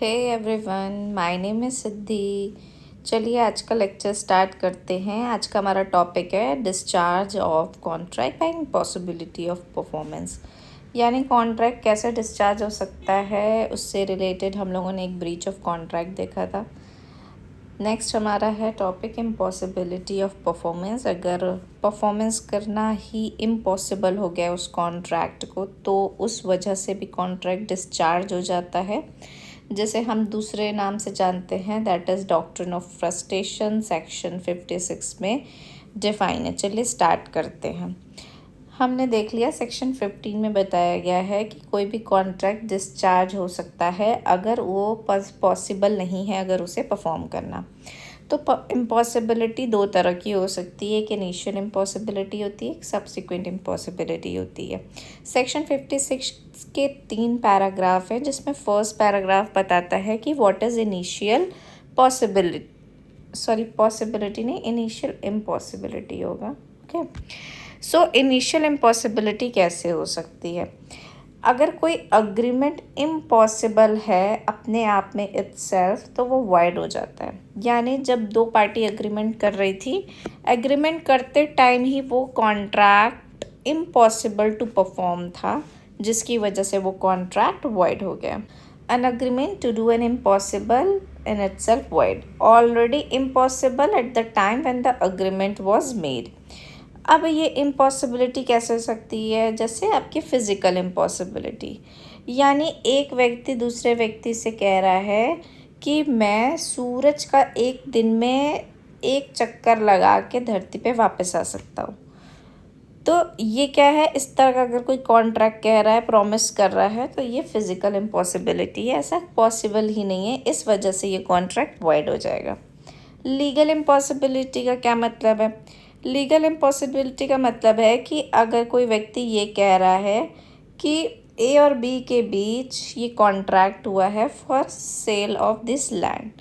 Hey everyone, my name is Siddhi. चलिए आज का लेक्चर स्टार्ट करते हैं। आज का हमारा टॉपिक है discharge of contract by impossibility of performance. यानी कॉन्ट्रैक्ट कैसे डिस्चार्ज हो सकता है, उससे रिलेटेड हम लोगों ने एक ब्रीच ऑफ कॉन्ट्रैक्ट देखा था। नेक्स्ट हमारा है टॉपिक इम्पॉसिबिलिटी ऑफ परफॉर्मेंस। अगर परफॉर्मेंस करना ही इम्पॉसिबल हो गया उस कॉन्ट्रैक्ट को, तो उस वजह से भी कॉन्ट्रैक्ट डिस्चार्ज हो जाता है, जिसे हम दूसरे नाम से जानते हैं, that is doctrine of frustration. Section 56 में डिफाइन है। चलिए स्टार्ट करते हैं। हमने देख लिया सेक्शन 15 में बताया गया है कि कोई भी कॉन्ट्रैक्ट डिस्चार्ज हो सकता है अगर वो पॉसिबल नहीं है अगर उसे परफॉर्म करना। तो इम्पॉसिबिलिटी दो तरह की हो सकती है, एक इनिशियल इम्पॉसिबिलिटी होती है, एक सब्सिक्वेंट इम्पॉसिबिलिटी होती है। सेक्शन 56 के 3 पैराग्राफ हैं, जिसमें फर्स्ट पैराग्राफ बताता है कि व्हाट इज़ इनिशियल पॉसिबिलिटी नहीं, इनिशियल इम्पॉसिबिलिटी होगा। ओके, सो इनिशियल इम्पॉसिबिलिटी कैसे हो सकती है? अगर कोई अग्रीमेंट इम्पॉसिबल है अपने आप में इटसेल्फ, तो वो वाइड हो जाता है। यानी जब दो पार्टी एग्रीमेंट कर रही थी, एग्रीमेंट करते टाइम ही वो कॉन्ट्रैक्ट इम्पॉसिबल टू परफॉर्म था, जिसकी वजह से वो कॉन्ट्रैक्ट वाइड हो गया। An agreement to do an impossible in itself void, already impossible at the time when the agreement was made. अब ये इम्पॉसिबिलिटी कैसे हो सकती है? जैसे आपकी फ़िज़िकल इम्पॉसिबिलिटी, यानी एक व्यक्ति दूसरे व्यक्ति से कह रहा है कि मैं सूरज का एक दिन में एक चक्कर लगा के धरती पे वापस आ सकता हूँ। तो ये क्या है? इस तरह का अगर कोई कॉन्ट्रैक्ट कह रहा है, प्रॉमिस कर रहा है, तो ये फ़िज़िकल इम्पॉसिबिलिटी है। ऐसा पॉसिबल ही नहीं है, इस वजह से ये कॉन्ट्रैक्ट वाइड हो जाएगा। लीगल इम्पॉसिबिलिटी का क्या मतलब है? लीगल इम्पॉसिबिलिटी का मतलब है कि अगर कोई व्यक्ति ये कह रहा है कि ए और बी के बीच ये कॉन्ट्रैक्ट हुआ है for sale of this land,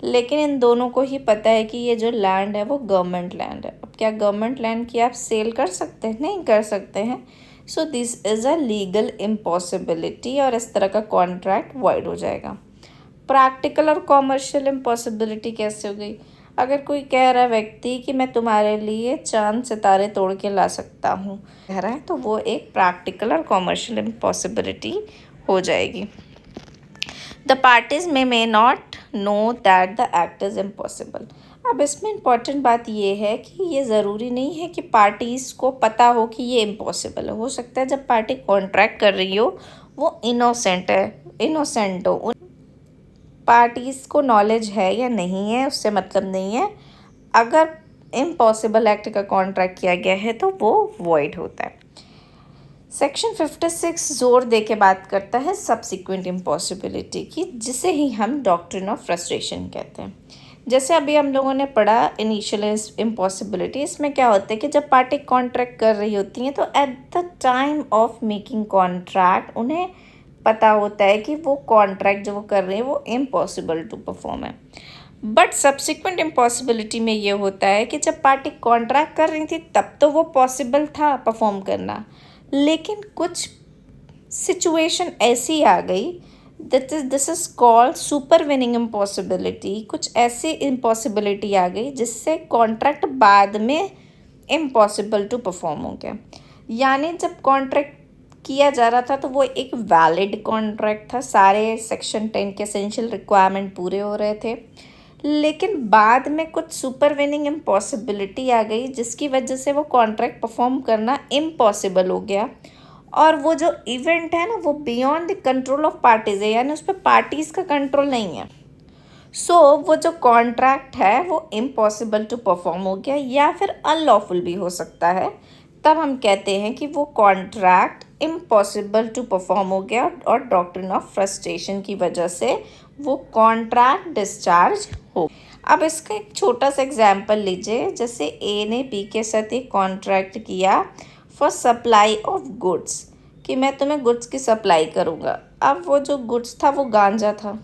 लेकिन इन दोनों को ही पता है कि ये जो लैंड है वो गवर्नमेंट लैंड है। अब क्या गवर्नमेंट लैंड की आप सेल कर सकते हैं? नहीं कर सकते हैं। So this is a legal impossibility, और इस तरह का कॉन्ट्रैक्ट वाइड हो जाएगा। प्रैक्टिकल और कॉमर्शियल इम्पॉसिबिलिटी कैसे हो गई? अगर कोई कह रहा है व्यक्ति कि मैं तुम्हारे लिए चांद सितारे तोड़ के ला सकता हूँ, कह रहा है, तो वो एक प्रैक्टिकल और कॉमर्शियल इम्पॉसिबिलिटी हो जाएगी। The parties may not know that the act is impossible. अब इसमें इम्पॉर्टेंट बात ये है कि ये ज़रूरी नहीं है कि पार्टीज़ को पता हो कि ये इम्पॉसिबल है। हो सकता है जब पार्टी कॉन्ट्रैक्ट कर रही हो वो इनोसेंट हो, पार्टीज़ को नॉलेज है या नहीं है उससे मतलब नहीं है। अगर इम्पॉसिबल एक्ट का कॉन्ट्रैक्ट किया गया है तो वो वॉइड होता है। सेक्शन 56 जोर दे के बात करता है सब्सिक्वेंट इम्पॉसिबिलिटी की, जिसे ही हम डॉक्ट्रिन ऑफ फ्रस्ट्रेशन कहते हैं। जैसे अभी हम लोगों ने पढ़ा इनिशियल इम्पॉसिबिलिटी, इसमें क्या होता है कि जब पार्टी कॉन्ट्रैक्ट कर रही होती हैं तो eight the time of making contract उन्हें पता होता है कि वो कॉन्ट्रैक्ट जो वो कर रहे हैं वो इम्पॉसिबल टू परफॉर्म है। बट सब्सिक्वेंट इम्पॉसिबिलिटी में ये होता है कि जब पार्टी कॉन्ट्रैक्ट कर रही थी तब तो वो पॉसिबल था परफॉर्म करना, लेकिन कुछ सिचुएशन ऐसी आ गई, this is called super winning impossibility. कुछ ऐसी इम्पॉसिबिलिटी आ गई जिससे कॉन्ट्रैक्ट बाद में इम्पॉसिबल टू परफॉर्म हो गया। यानी जब कॉन्ट्रैक्ट किया जा रहा था तो वो एक वैलिड कॉन्ट्रैक्ट था, सारे सेक्शन 10 के एसेंशियल रिक्वायरमेंट पूरे हो रहे थे, लेकिन बाद में कुछ सुपर विनिंग इम्पॉसिबिलिटी आ गई जिसकी वजह से वो कॉन्ट्रैक्ट परफॉर्म करना इम्पॉसिबल हो गया। और वो जो इवेंट है ना, वो beyond the control of parties है, यानी उस पर पार्टीज़ का कंट्रोल नहीं है। सो वो जो कॉन्ट्रैक्ट है वो इम्पॉसिबल टू परफॉर्म हो गया, या फिर अनलॉफुल भी हो सकता है। तब हम कहते हैं कि वो कॉन्ट्रैक्ट इम्पॉसिबल टू परफॉर्म हो गया, और डॉक्ट्रिन ऑफ फ्रस्ट्रेशन की वजह से वो कॉन्ट्रैक्ट डिस्चार्ज हो। अब इसका एक छोटा सा एग्जाम्पल लीजिए। जैसे ए ने बी के साथ एक कॉन्ट्रैक्ट किया फॉर सप्लाई ऑफ गुड्स, कि मैं तुम्हें गुड्स की सप्लाई करूँगा। अब वो जो गुड्स था वो गांजा था।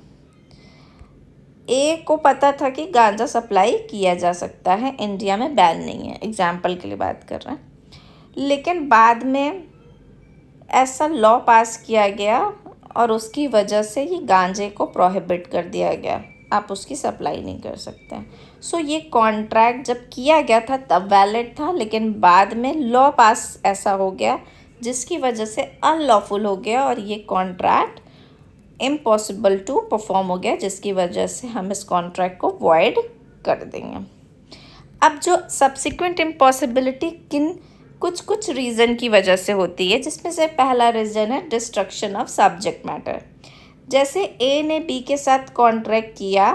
ए को पता था कि गांजा सप्लाई किया जा सकता है, इंडिया में बैन नहीं है, एग्जाम्पल के लिए बात कर रहे हैं। लेकिन बाद में ऐसा लॉ पास किया गया और उसकी वजह से ये गांजे को प्रोहिबिट कर दिया गया, आप उसकी सप्लाई नहीं कर सकते हैं। सो ये कॉन्ट्रैक्ट जब किया गया था तब वैलिड था, लेकिन बाद में लॉ पास ऐसा हो गया जिसकी वजह से अनलॉफुल हो गया और ये कॉन्ट्रैक्ट इम्पॉसिबल टू परफॉर्म हो गया, जिसकी वजह से हम इस कॉन्ट्रैक्ट को वॉइड कर देंगे। अब जो सब्सिक्वेंट इम्पॉसिबिलिटी किन कुछ रीज़न की वजह से होती है, जिसमें से पहला रीज़न है डिस्ट्रक्शन ऑफ सब्जेक्ट मैटर। जैसे ए ने बी के साथ कॉन्ट्रैक्ट किया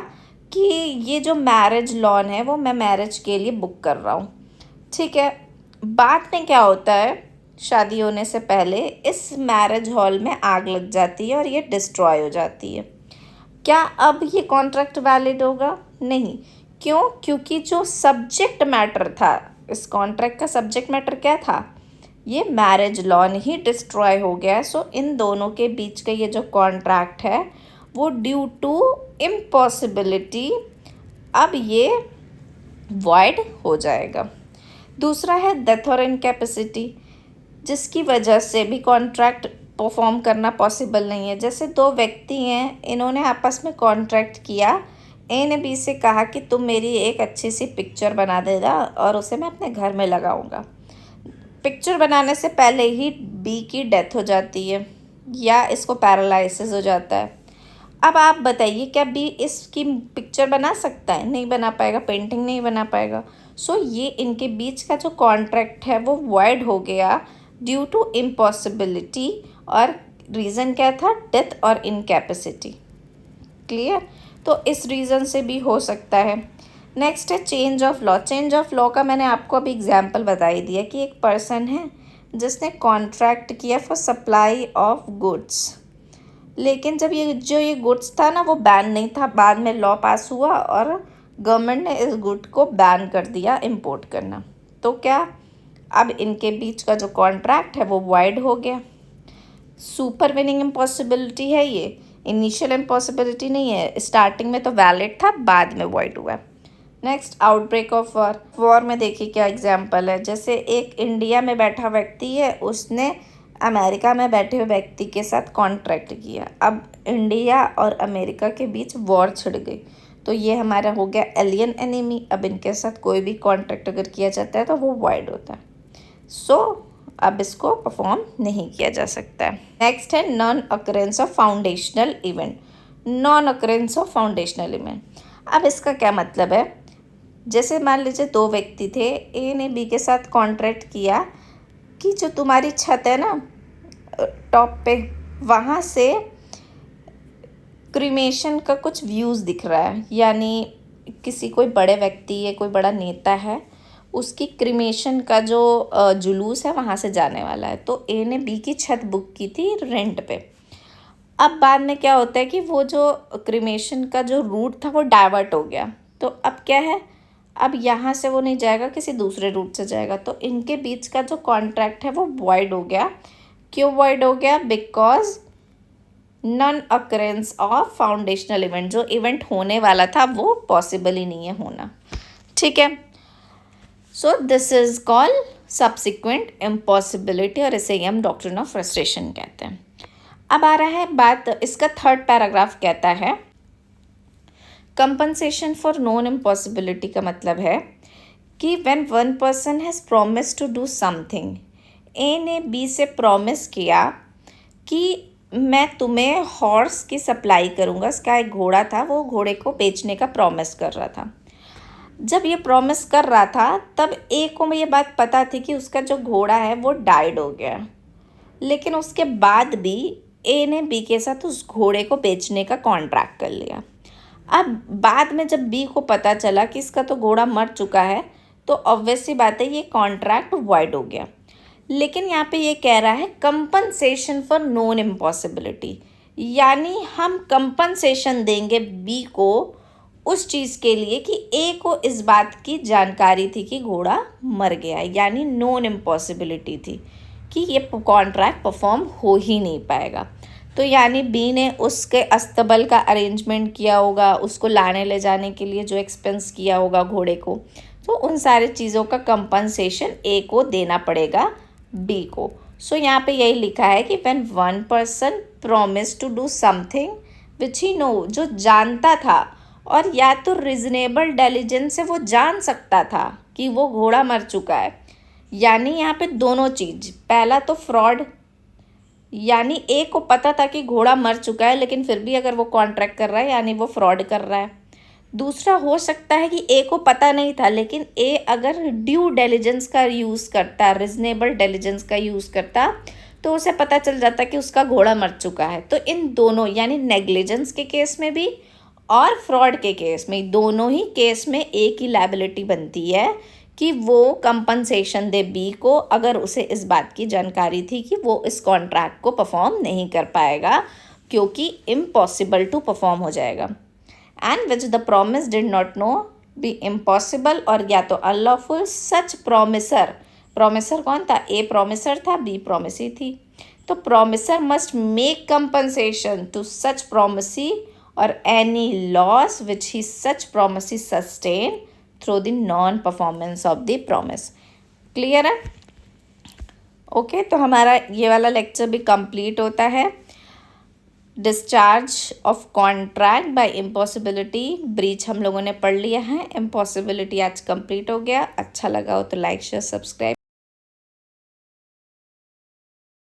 कि ये जो मैरिज लॉन है वो मैं मैरिज के लिए बुक कर रहा हूँ, ठीक है। बाद में क्या होता है, शादी होने से पहले इस मैरिज हॉल में आग लग जाती है और ये डिस्ट्रॉय हो जाती है। क्या अब ये कॉन्ट्रैक्ट वैलिड होगा? नहीं। क्यों? क्योंकि जो सब्जेक्ट मैटर था, इस कॉन्ट्रैक्ट का सब्जेक्ट मैटर क्या था, ये मैरिज लॉन ही डिस्ट्रॉय हो गया है। सो इन दोनों के बीच का ये जो कॉन्ट्रैक्ट है वो ड्यू टू इम्पॉसिबिलिटी अब ये वॉइड हो जाएगा। दूसरा है डेथ और इनकैपेसिटी, जिसकी वजह से भी कॉन्ट्रैक्ट परफॉर्म करना पॉसिबल नहीं है। जैसे दो व्यक्ति हैं, इन्होंने आपस में कॉन्ट्रैक्ट किया, ए ने बी से कहा कि तुम मेरी एक अच्छी सी पिक्चर बना देगा और उसे मैं अपने घर में लगाऊंगा। पिक्चर बनाने से पहले ही बी की डेथ हो जाती है या इसको पैरालिसिस हो जाता है। अब आप बताइए, क्या बी इसकी पिक्चर बना सकता है? नहीं बना पाएगा, पेंटिंग नहीं बना पाएगा। सो ये इनके बीच का जो कॉन्ट्रैक्ट है वो वॉइड हो गया ड्यू टू इम्पॉसिबिलिटी, और रीज़न क्या था? डेथ और इनकैपेसिटी। क्लियर? तो इस रीज़न से भी हो सकता है। नेक्स्ट है change of law. Change of law का मैंने आपको अभी एग्जांपल बता ही दिया कि एक पर्सन है जिसने कॉन्ट्रैक्ट किया फॉर सप्लाई ऑफ गुड्स, लेकिन जब ये गुड्स था ना वो बैन नहीं था, बाद में लॉ पास हुआ और गवर्नमेंट ने इस गुड को बैन कर दिया इम्पोर्ट करना। तो क्या अब इनके बीच का जो कॉन्ट्रैक्ट है वो वॉइड हो गया। सुपरवीनिंग इम्पॉसिबिलिटी है ये, इनिशियल इम्पॉसिबिलिटी नहीं है। स्टार्टिंग में तो वैलिड था, बाद में वॉइड हुआ। Next, outbreak of war. War में देखिए क्या एग्जांपल है। जैसे एक इंडिया में बैठा व्यक्ति है, उसने अमेरिका में बैठे हुए व्यक्ति के साथ कॉन्ट्रैक्ट किया। अब इंडिया और अमेरिका के बीच वॉर छिड़ गई, तो ये हमारा हो गया एलियन एनिमी। अब इनके साथ कोई भी कॉन्ट्रैक्ट अगर किया जाता है तो वो वॉइड होता है। सो अब इसको परफॉर्म नहीं किया जा सकता है। नेक्स्ट है non occurrence of foundational event. Non occurrence of foundational event, अब इसका क्या मतलब है? जैसे मान लीजिए दो व्यक्ति थे, ए ने बी के साथ कॉन्ट्रैक्ट किया कि जो तुम्हारी छत है ना टॉप पे, वहाँ से क्रीमेशन का कुछ व्यूज़ दिख रहा है, यानी किसी कोई बड़े व्यक्ति है, कोई बड़ा नेता है, उसकी क्रीमेशन का जो जुलूस है वहाँ से जाने वाला है। तो ए ने बी की छत बुक की थी रेंट पे। अब बाद में क्या होता है कि वो जो क्रीमेशन का जो रूट था वो डाइवर्ट हो गया, तो अब क्या है, अब यहाँ से वो नहीं जाएगा, किसी दूसरे रूट से जाएगा। तो इनके बीच का जो कॉन्ट्रैक्ट है वो वॉइड हो गया। क्यों वॉइड हो गया? Because non occurrence of foundational event, जो इवेंट होने वाला था वो पॉसिबल ही नहीं है होना। ठीक है, so this is called subsequent impossibility, और इसे ही हम डॉक्ट्रिन ऑफ फ्रस्ट्रेशन कहते हैं। अब आ रहा है बात, इसका थर्ड पैराग्राफ कहता है कंपनसेशन फॉर नॉन इम्पॉसिबिलिटी का मतलब है कि when one person has promise to do something, A ने बी से प्रॉमिस किया कि मैं तुम्हें हॉर्स की सप्लाई करूँगा। इसका एक घोड़ा था, वो घोड़े को बेचने का प्रॉमिस कर रहा था। जब ये प्रॉमिस कर रहा था तब ए को ये बात पता थी कि उसका जो घोड़ा है वो डाइड हो गया, लेकिन उसके बाद भी ए ने बी के साथ उस घोड़े को बेचने का कॉन्ट्रैक्ट कर लिया। अब बाद में जब बी को पता चला कि इसका तो घोड़ा मर चुका है, तो ऑब्वियस सी बात है ये कॉन्ट्रैक्ट वॉइड हो गया। लेकिन यहाँ पे ये कह रहा है कंपनसेशन फॉर नॉन इम्पॉसिबिलिटी, यानी हम कंपनसेशन देंगे बी को उस चीज़ के लिए कि ए को इस बात की जानकारी थी कि घोड़ा मर गया है, यानी नॉन इम्पॉसिबिलिटी थी कि ये कॉन्ट्रैक्ट परफॉर्म हो ही नहीं पाएगा। तो यानी बी ने उसके अस्तबल का अरेंजमेंट किया होगा, उसको लाने ले जाने के लिए जो एक्सपेंस किया होगा घोड़े को, तो उन सारी चीज़ों का कंपनसेशन ए को देना पड़ेगा बी को। सो यहाँ पे यही लिखा है कि when one person promise to do something which he know, जो जानता था, और या तो रिजनेबल डिलीजेंस से वो जान सकता था कि वो घोड़ा मर चुका है। यानी यहाँ पे दोनों चीज़, पहला तो फ्रॉड, यानी ए को पता था कि घोड़ा मर चुका है लेकिन फिर भी अगर वो कॉन्ट्रैक्ट कर रहा है यानी वो फ्रॉड कर रहा है। दूसरा हो सकता है कि ए को पता नहीं था लेकिन ए अगर ड्यू डिलिजेंस का यूज़ करता, रिजनेबल डिलिजेंस का यूज़ करता, तो उसे पता चल जाता कि उसका घोड़ा मर चुका है। तो इन दोनों यानी नेग्लिजेंस के केस में भी और फ्रॉड के केस में, दोनों ही केस में ए की लायबिलिटी बनती है कि वो कंपनसेशन दे बी को, अगर उसे इस बात की जानकारी थी कि वो इस कॉन्ट्रैक्ट को परफॉर्म नहीं कर पाएगा क्योंकि इम्पॉसिबल टू परफॉर्म हो जाएगा। And which the promise did not know be impossible और या तो अनलॉफुल, सच प्रॉमिसर, प्रॉमिसर कौन था, ए प्रॉमिसर था, बी प्रॉमिसी थी, तो promisor must make compensation to such promisee और any loss which he such promisee sustain through the non performance of the promise. Clear है? ओके, तो हमारा ये वाला लेक्चर भी कंप्लीट होता है। Discharge of contract by impossibility, breach हम लोगों ने पढ़ लिया है, इम्पॉसिबिलिटी आज कंप्लीट हो गया। अच्छा लगा हो तो लाइक शेयर सब्सक्राइब।